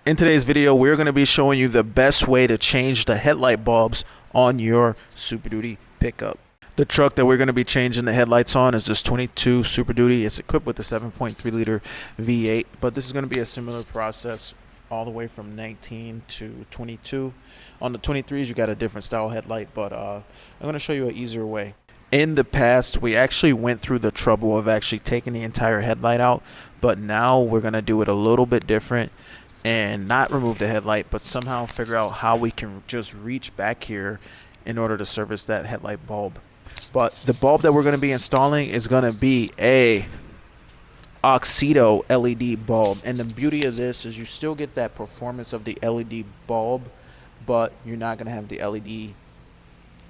In today's video, we're going to be showing you the best way to change the headlight bulbs on your Super Duty pickup. The truck that we're going to be changing the headlights on is this 22 Super Duty. It's equipped with a 7.3 liter V8, but this is going to be a similar process all the way from 19 to 22. On the 23s, you got a different style headlight, but I'm going to show you an easier way. In the past, we actually went through the trouble of actually taking the entire headlight out, but now we're going to do it a little bit different and not remove the headlight, but somehow figure out how we can just reach back here in order to service that headlight bulb. But the bulb that we're going to be installing is going to be a Oxydo LED bulb, and the beauty of this is you still get that performance of the LED bulb, but you're not going to have the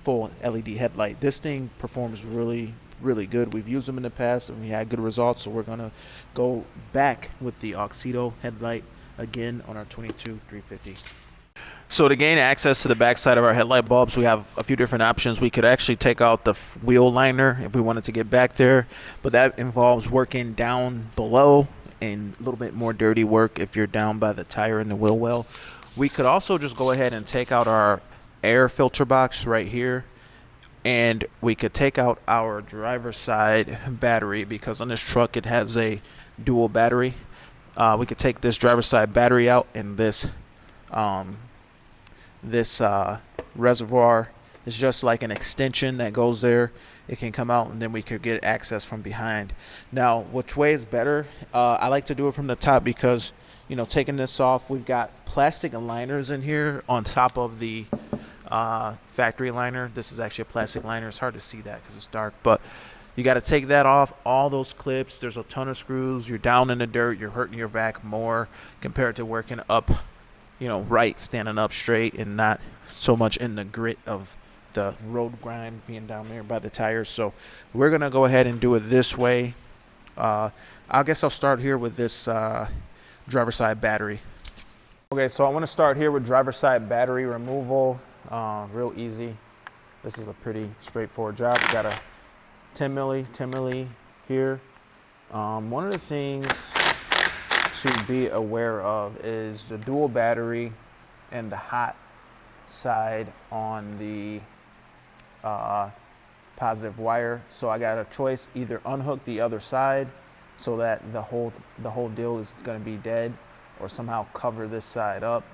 full LED headlight. This thing performs really good. We've used them in the past and we had good results, so we're going to go back with the Oxydo headlight again on our 22 350. So to gain access to the back side of our headlight bulbs, we have a few different options. We could actually take out the wheel liner if we wanted to get back there, but that involves working down below and a little bit more dirty work if you're down by the tire and the wheel well. We could also just go ahead and take out our air filter box right here, and we could take out our driver's side battery, because on this truck it has a dual battery. We could take this driver's side battery out, and this reservoir is just like an extension that goes there. It can come out, and then we could get access from behind. Now, which way is better? I like to do it from the top because, you know, taking this off, we've got plastic liners in here on top of the factory liner. This is actually a plastic liner. It's hard to see that because it's dark, but you got to take that off, all those clips. There's a ton of screws. You're down in the dirt. You're hurting your back more compared to working up, you know, right, standing up straight and not so much in the grit of the road grind being down there by the tires. So we're going to go ahead and do it this way. I guess I'll start here with this driver's side battery. Okay, so I want to start here with driver's side battery removal. Real easy. This is a pretty straightforward job. We got a 10 milli here. One of the things to be aware of is the dual battery and the hot side on the positive wire. So I got a choice: either unhook the other side so that the whole deal is going to be dead, or somehow cover this side up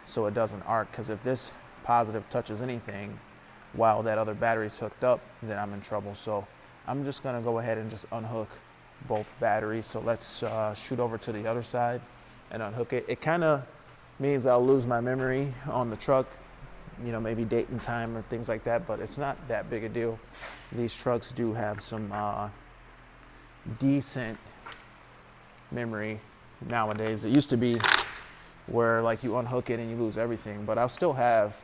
so it doesn't arc, because if this positive touches anything while that other battery's hooked up, then I'm in trouble. So I'm just going to go ahead and just unhook both batteries. So let's shoot over to the other side and unhook it. It kind of means I'll lose my memory on the truck, you know, maybe date and time or things like that, but it's not that big a deal. These trucks do have some decent memory nowadays. It used to be where like you unhook it and you lose everything, but I'll still have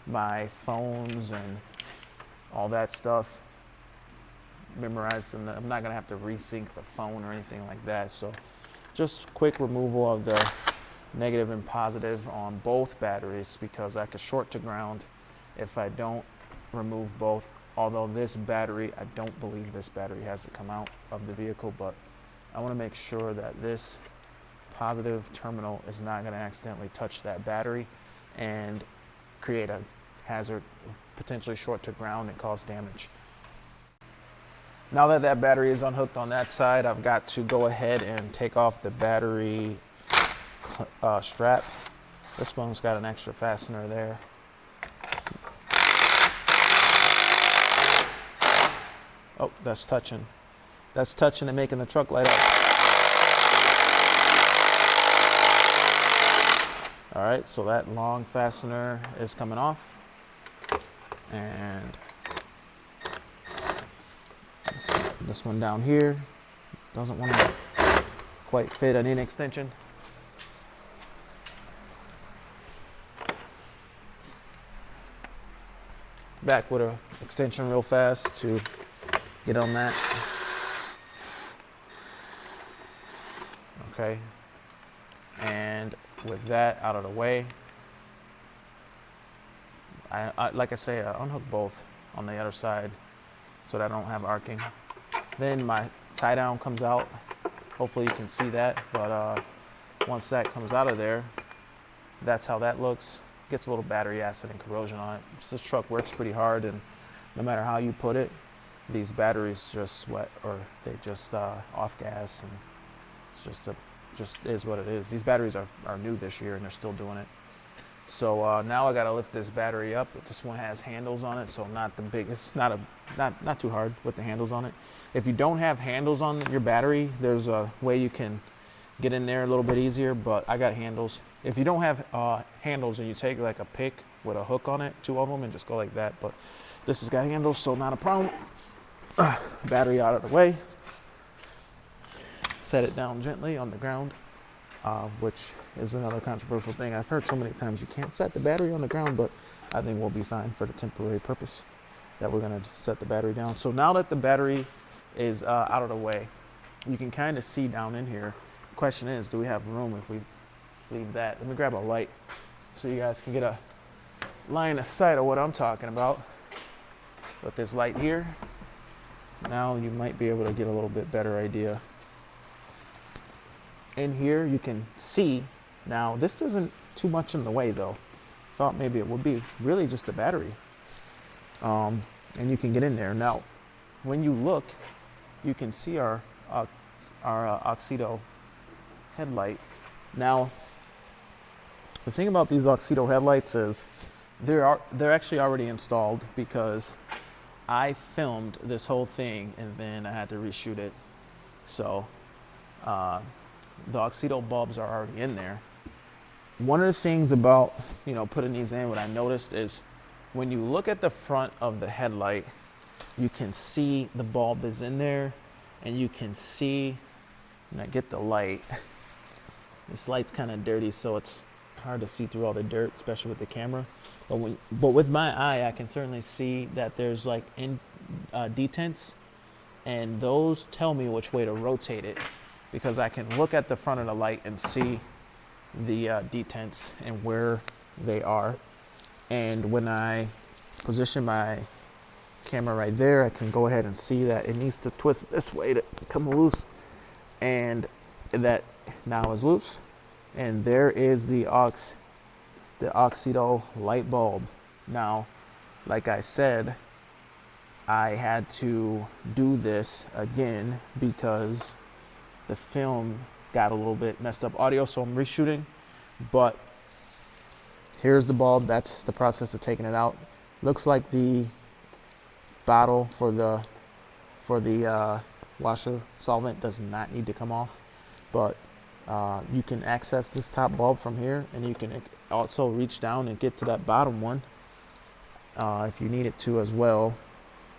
my phones and all that stuff memorized, and I'm not gonna have to resync the phone or anything like that. So just quick removal of the negative and positive on both batteries, because I could short to ground if I don't remove both. Although this battery, I don't believe this battery has to come out of the vehicle, but I want to make sure that this positive terminal is not going to accidentally touch that battery and create a hazard, potentially short to ground and cause damage. Now that that battery is unhooked on that side, I've got to go ahead and take off the battery strap. This one's got an extra fastener there. Oh, that's touching. That's touching and making the truck light up. All right, so that long fastener is coming off, and this one down here doesn't want to quite fit. I need an extension. Back with an extension real fast to get on that. Okay, and with that out of the way, like I say, I unhook both on the other side so that I don't have arcing. Then my tie down comes out. Hopefully you can see that, but once that comes out of there, That's how that looks. Gets a little battery acid and corrosion on it. So this truck works pretty hard, and no matter how you put it, these batteries just sweat, or they just off gas, and it's just is what it is. These batteries are new this year, and they're still doing it. So now I gotta lift this battery up. This one has handles on it, so not the biggest, not too hard with the handles on it. If you don't have handles on your battery, there's a way you can get in there a little bit easier, but I got handles. If you don't have handles and you take like a pick with a hook on it, 2 of them, and just go like that, but this has got handles, so not a problem. Battery out of the way. Set it down gently on the ground, which is another controversial thing. I've heard so many times you can't set the battery on the ground, but I think we'll be fine for the temporary purpose that we're gonna set the battery down. So now that the battery is out of the way, you can kind of see down in here. The question is, do we have room if we leave that? Let me grab a light so you guys can get a line of sight of what I'm talking about. With this light here, now you might be able to get a little bit better idea. In here you can see, now this isn't too much in the way though. Thought maybe it would be really just the battery. And you can get in there. Now, when you look, you can see our Oxydo headlight. Now, the thing about these Oxydo headlights is they're actually already installed, because I filmed this whole thing and then I had to reshoot it. So the Oxydo bulbs are already in there. One of the things about, you know, putting these in, what I noticed is when you look at the front of the headlight, you can see the bulb is in there, and you can see, and I get the light, this light's kind of dirty, so it's hard to see through all the dirt, especially with the camera. But with my eye, I can certainly see that there's like detents, and those tell me which way to rotate it, because I can look at the front of the light and see the detents and where they are. And when I position my camera right there, I can go ahead and see that it needs to twist this way to come loose, and that now is loose. And there is the Oxydo light bulb. Now, like I said, I had to do this again because the film got a little bit messed up audio, so I'm reshooting. But here's the bulb. That's the process of taking it out. Looks like the bottle for the washer solvent does not need to come off, but you can access this top bulb from here, and you can also reach down and get to that bottom one if you need it to as well.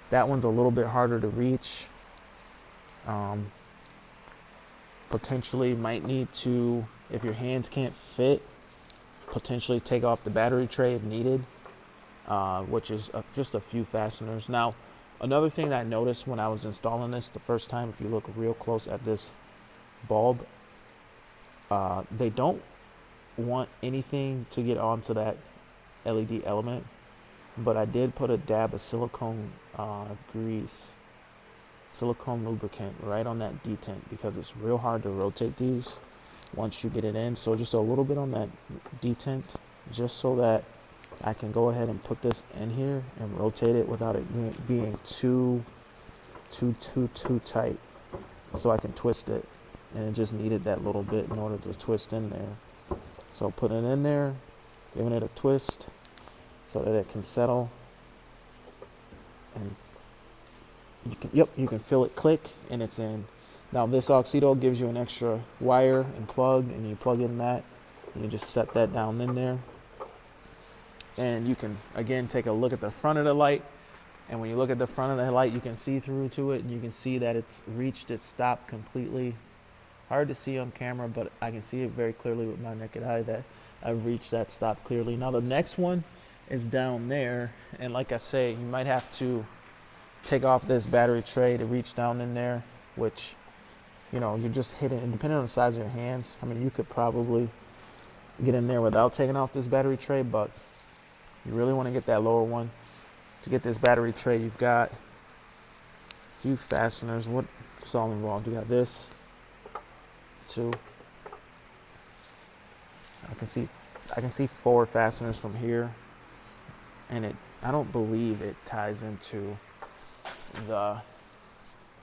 That one's a little bit harder to reach. Potentially might need to, if your hands can't fit, potentially take off the battery tray if needed, which is just a few fasteners. Now, another thing that I noticed when I was installing this the first time, if you look real close at this bulb, they don't want anything to get onto that LED element, but I did put a dab of silicone lubricant right on that detent, because it's real hard to rotate these once you get it in. So just a little bit on that detent, just so that I can go ahead and put this in here and rotate it without it being too tight, so I can twist it. And it just needed that little bit in order to twist in there. So put it in there, giving it a twist so that it can settle. And you can feel it click, and it's in. Now this Oxydo gives you an extra wire and plug, and you plug in that, and you just set that down in there. And you can again take a look at the front of the light, and when you look at the front of the light, you can see through to it, and you can see that it's reached its stop completely. Hard to see on camera, but I can see it very clearly with my naked eye that I've reached that stop clearly. Now the next one is down there, and like I say, you might have to take off this battery tray to reach down in there, which, you know, you're just hitting, and depending on the size of your hands, I mean, you could probably get in there without taking off this battery tray, but you really want to get that lower one. To get this battery tray, you've got a few fasteners. What's all involved? You got this, two. I can see I can see 4 fasteners from here, and I don't believe it ties into the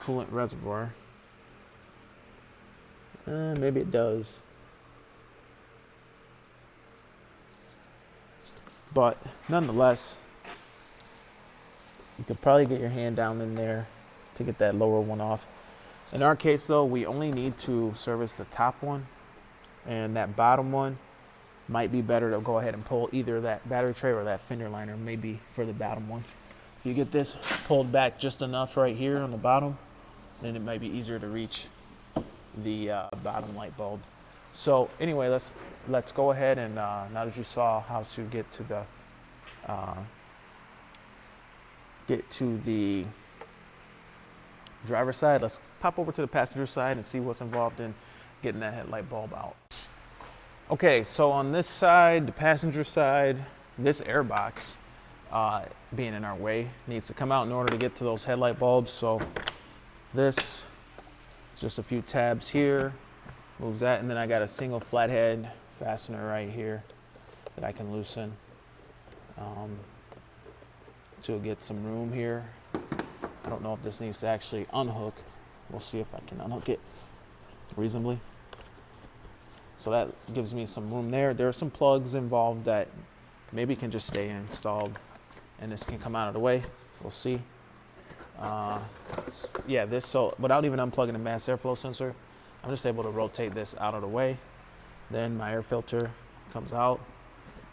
coolant reservoir. Maybe it does. But nonetheless, you could probably get your hand down in there to get that lower one off. In our case though, we only need to service the top one, and that bottom one might be better to go ahead and pull either that battery tray or that fender liner, maybe for the bottom one. If you get this pulled back just enough right here on the bottom, then it might be easier to reach the bottom light bulb. So anyway, let's go ahead and now that you saw how to get to the driver's side, let's pop over to the passenger side and see what's involved in getting that headlight bulb out. Okay, so on this side, the passenger side, this air box being in our way needs to come out in order to get to those headlight bulbs. So this, just a few tabs here, moves that, and then I got a single flathead fastener right here that I can loosen to get some room here. I don't know if this needs to actually unhook. We'll see if I can unhook it reasonably. So that gives me some room there. There are some plugs involved that maybe can just stay installed, and this can come out of the way. We'll see. Yeah, this, so without even unplugging the mass airflow sensor, I'm just able to rotate this out of the way. Then my air filter comes out.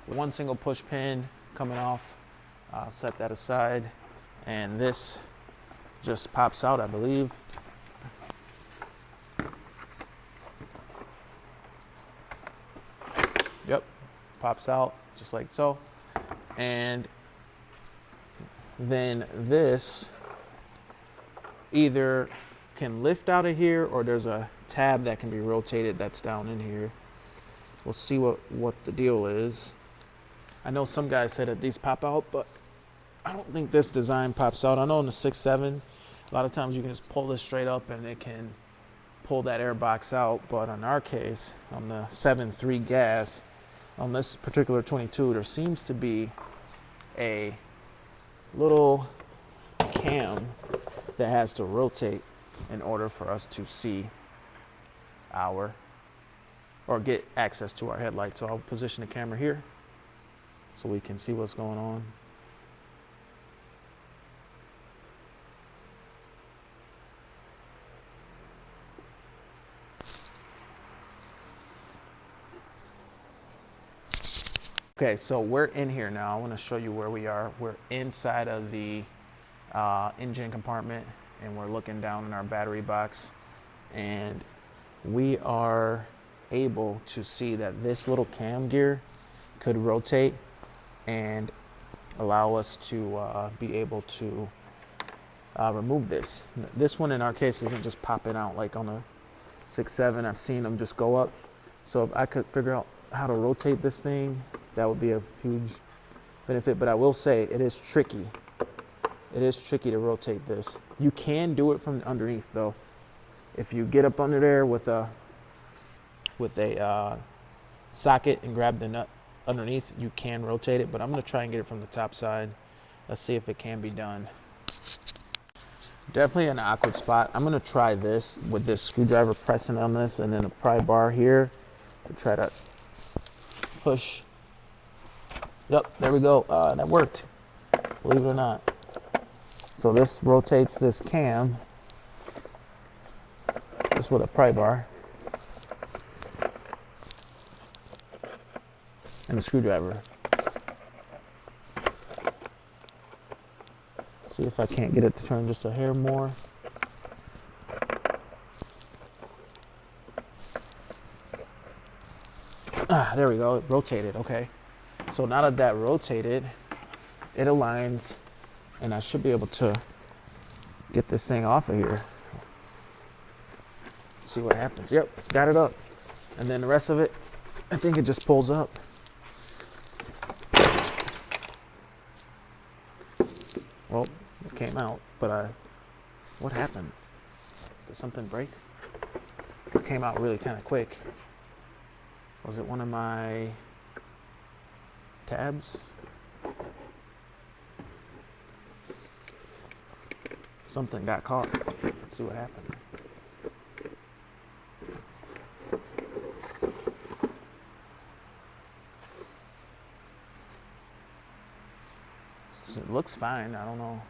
One single push pin coming off. Set that aside, and this just pops out, I believe. Yep, pops out just like so. And then this either can lift out of here, or there's a tab that can be rotated that's down in here. We'll see what the deal is. I know some guys said that these pop out, but I don't think this design pops out. I know in the 6.7, a lot of times you can just pull this straight up and it can pull that air box out. But in our case, on the 7.3 gas, on this particular 22, there seems to be a little cam that has to rotate in order for us to see or get access to our headlight. So I'll position the camera here so we can see what's going on. Okay, so we're in here now. I want to show you where we are. We're inside of the engine compartment, and we're looking down in our battery box, and we are able to see that this little cam gear could rotate and allow us to be able to remove this. This one in our case isn't just popping out like on a 6.7. I've seen them just go up. So if I could figure out how to rotate this thing, that would be a huge benefit. But I will say it is tricky. It is tricky to rotate this. You can do it from underneath though. If you get up under there with a socket and grab the nut underneath, you can rotate it, but I'm going to try and get it from the top side. Let's see if it can be done. Definitely an awkward spot. I'm going to try this with this screwdriver pressing on this, and then a pry bar here to try to push. Yep, there we go. That worked, believe it or not. So this rotates this cam just with a pry bar and a screwdriver. See if I can't get it to turn just a hair more. There we go, it rotated, okay. So now that rotated, it aligns, and I should be able to get this thing off of here. See what happens. Yep, got it up. And then the rest of it, I think it just pulls up. Well, it came out, but what happened? Did something break? It came out really kind of quick. Was it one of my tabs. Something got caught. Let's see what happened. So it looks fine. I don't know.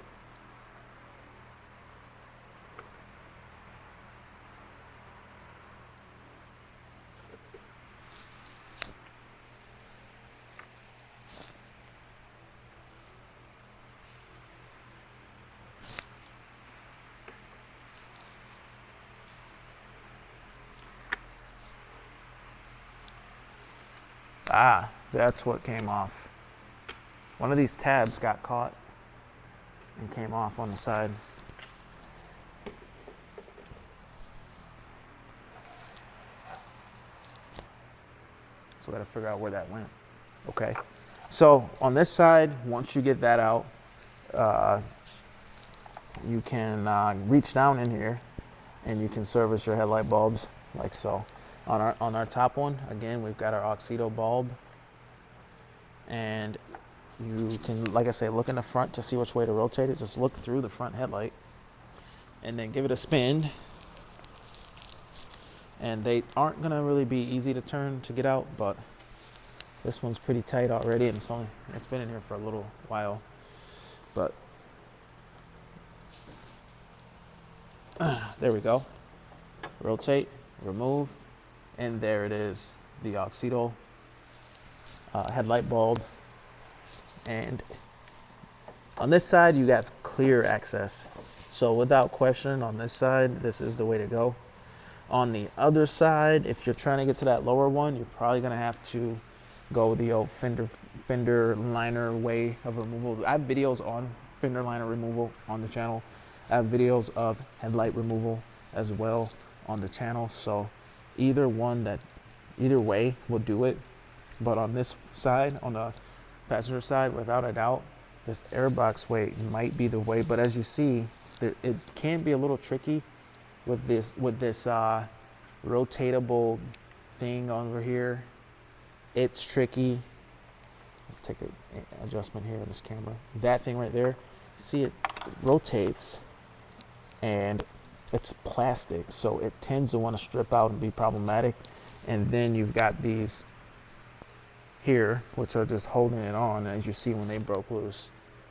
Ah, that's what came off. One of these tabs got caught and came off on the side. So we gotta figure out where that went. Okay, so on this side, once you get that out, you can reach down in here and you can service your headlight bulbs like so. On our top one, again, we've got our Oxydo bulb, and you can, like I say, look in the front to see which way to rotate it. Just look through the front headlight and then give it a spin. And they aren't gonna really be easy to turn to get out, but this one's pretty tight already, and it's been in here for a little while. But there we go. Rotate, remove, and there it is, the Oxydo headlight bulb. And on this side, you got clear access. So without question, on this side, this is the way to go. On the other side, if you're trying to get to that lower one, you're probably gonna have to go the old fender liner way of removal. I have videos on fender liner removal on the channel. I have videos of headlight removal as well on the channel. So either way will do it. But on this side, on the passenger side, without a doubt, this airbox way might be the way. But as you see, it can be a little tricky with this rotatable thing over here. It's tricky. Let's take an adjustment here on this camera. That thing right there, see, it rotates and it's plastic, so it tends to want to strip out and be problematic. And then you've got these here, which are just holding it on. As you see, when they broke loose,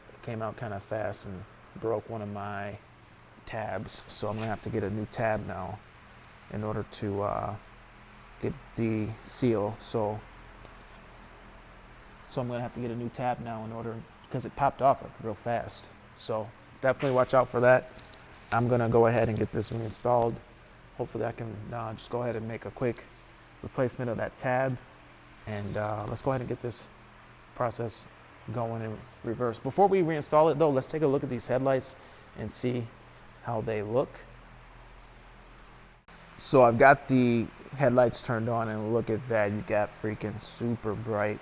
it came out kind of fast and broke one of my tabs. So I'm gonna have to get a new tab now in order to get the seal. So I'm gonna have to get a new tab now in order, because it popped off real fast. So definitely watch out for that. I'm gonna go ahead and get this reinstalled. Hopefully I can just go ahead and make a quick replacement of that tab, and let's go ahead and get this process going in reverse. Before we reinstall it though, let's take a look at these headlights and see how they look. So I've got the headlights turned on, and look at that, you got freaking super bright,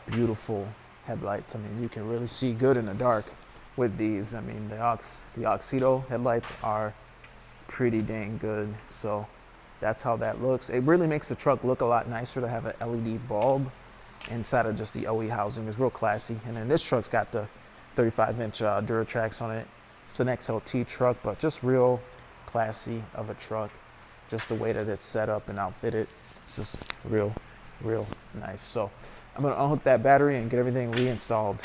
beautiful headlights. I mean, you can really see good in the dark with these. I mean, the Oxydo headlights are pretty dang good. So that's how that looks. It really makes the truck look a lot nicer to have an LED bulb inside of just the OE housing. It's real classy. And then this truck's got the 35-inch Duratrax on it. It's an XLT truck, but just real classy of a truck. Just the way that it's set up and outfitted, it's just real nice. So I'm gonna unhook that battery and get everything reinstalled.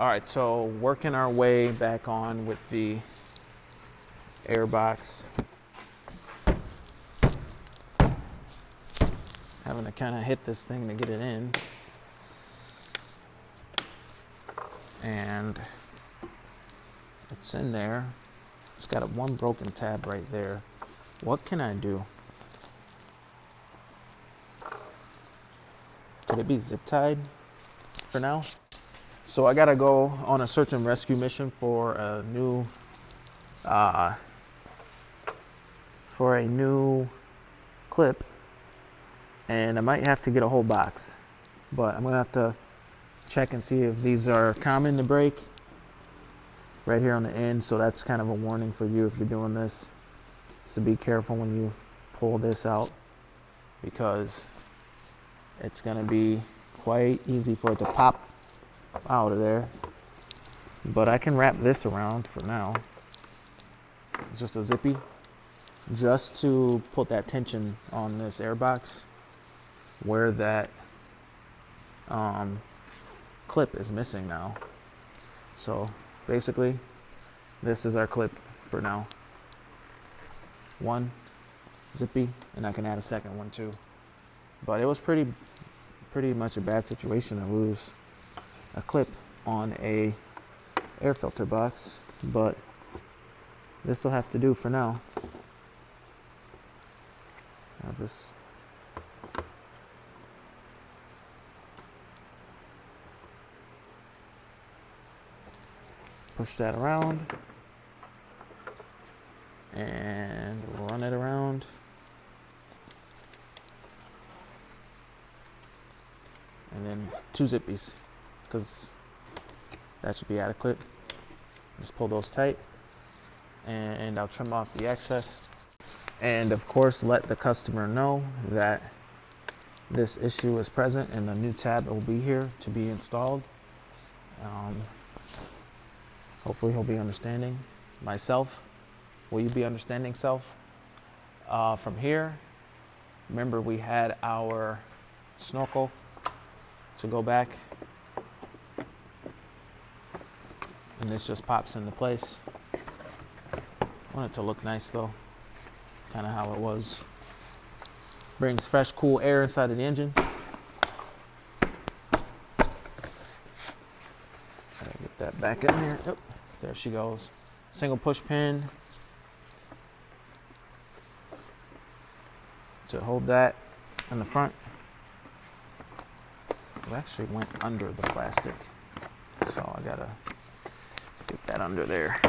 All right, so working our way back on with the airbox. having to kind of hit this thing to get it in. And it's in there. It's got one broken tab right there. What can I do? Could it be zip tied for now? So I gotta go on a search and rescue mission for a new clip, and I might have to get a whole box, but I'm gonna have to check and see if these are common to break right here on the end. So that's kind of a warning for you if you're doing this, so be careful when you pull this out, because it's gonna be quite easy for it to pop out of there. But I can wrap this around for now. It's just a zippy, just to put that tension on this air box where that clip is missing now. So basically this is our clip for now. One zippy, and I can add a second one too. But it was pretty much a bad situation to lose a clip on a air filter box, but this will have to do for now. I'll just push that around and run it around. And then 2 zippies, because that should be adequate. Just pull those tight, and I'll trim off the excess. And of course, let the customer know that this issue is present and a new tab will be here to be installed. Hopefully he'll be understanding. Myself, will you be understanding, self? From here, remember we had our snorkel to go back, and this just pops into place. I want it to look nice though, kind of how it was. Brings fresh, cool air inside of the engine. Gotta get that back in there. Oh, there she goes. Single push pin to hold that in the front. It actually went under the plastic, so I gotta get that under there.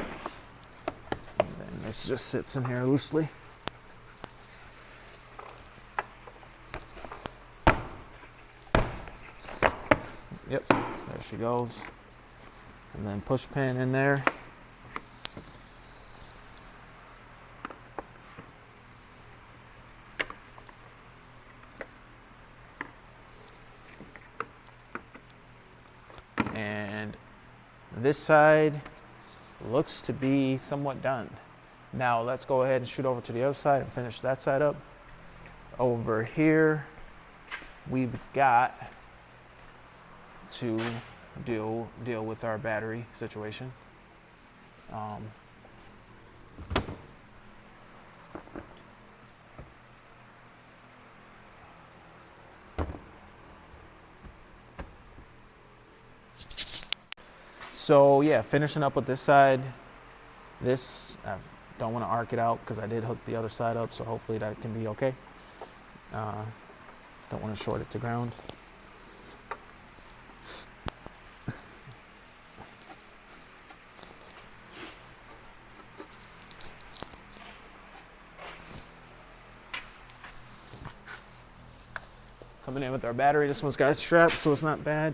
And then this just sits in here loosely. Yep, there she goes. And then push pin in there. And this side looks to be somewhat done. Now let's go ahead and shoot over to the other side and finish that side up. Over here, we've got to deal with our battery situation. So yeah, finishing up with this side. This, I don't want to arc it out because I did hook the other side up, so hopefully that can be okay. Don't want to short it to ground. Coming in with our battery. This one's got a strap, so it's not bad.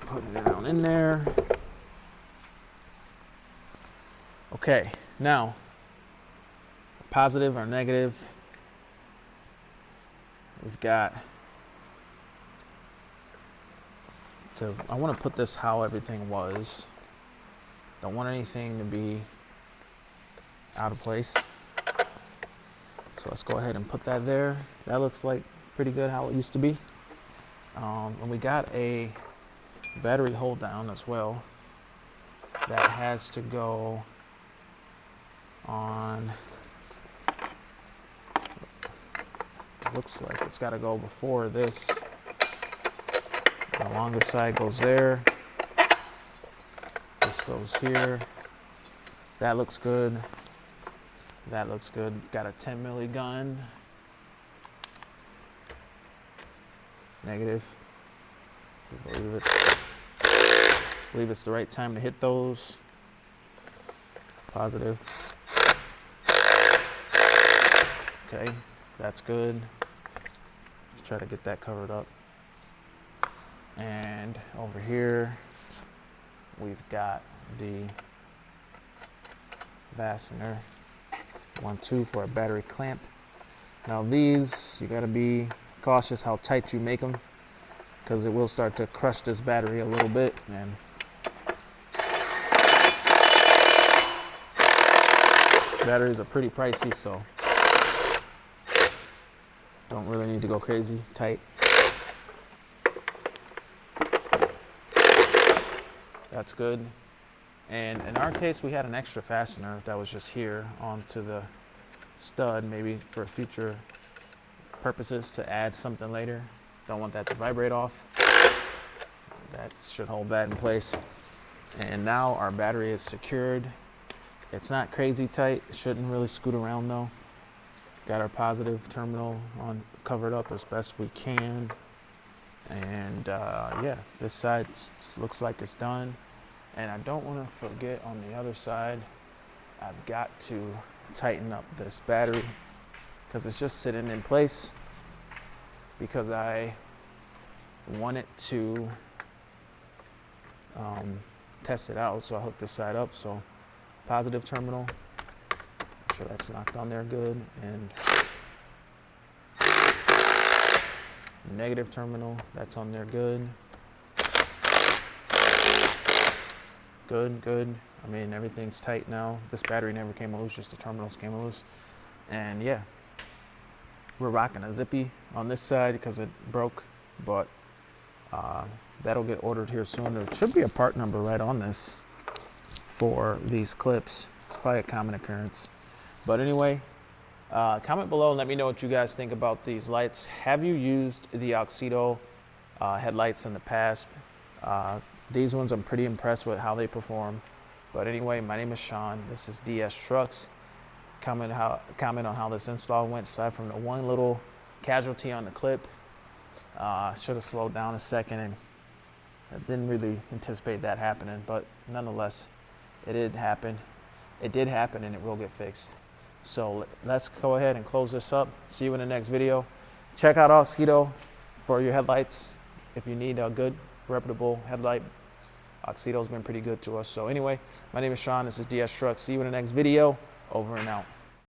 Putting it down in there. Okay, now, positive or negative. We've got to, I want to put this how everything was. Don't want anything to be out of place. So let's go ahead and put that there. That looks like pretty good how it used to be. And we got a battery hold down as well that has to go on looks like it's got to go before this. The longer side goes there. This goes here. That looks good. That looks good. Got a 10 milli gun. Negative. Believe it's the right time to hit those. Positive. Okay, that's good. Let's try to get that covered up. And over here, we've got the fastener 1-2 for a battery clamp. Now these, you gotta be cautious how tight you make them, because it will start to crush this battery a little bit. And batteries are pretty pricey, so don't really need to go crazy tight. That's good. And in our case, we had an extra fastener that was just here onto the stud, maybe for future purposes to add something later. Don't want that to vibrate off. That should hold that in place. And now our battery is secured. It's not crazy tight. It shouldn't really scoot around though. Got our positive terminal on covered up as best we can. And yeah, this side looks like it's done. And I don't want to forget on the other side, I've got to tighten up this battery because it's just sitting in place, because I want it to test it out. So I hooked this side up. So positive terminal, make sure that's knocked on there good, and negative terminal, that's on there good. Good. I mean, everything's tight now. This battery never came loose, just the terminals came loose. And yeah, we're rocking a zippy on this side because it broke, but that'll get ordered here soon. There should be a part number right on this for these clips. It's probably a common occurrence. But anyway, comment below and let me know what you guys think about these lights. Have you used the Oxydo headlights in the past? These ones I'm pretty impressed with how they perform. But anyway, my name is Sean. This is DS Trucks. Comment on how this install went, aside from the one little casualty on the clip. Should have slowed down a second, and I didn't really anticipate that happening, but nonetheless, it did happen. It did happen, and it will get fixed. So let's go ahead and close this up. See you in the next video. Check out Oxydo for your headlights if you need a good, reputable headlight. Oxydo's been pretty good to us. So anyway, my name is Sean. This is DS Trucks. See you in the next video. Over and out.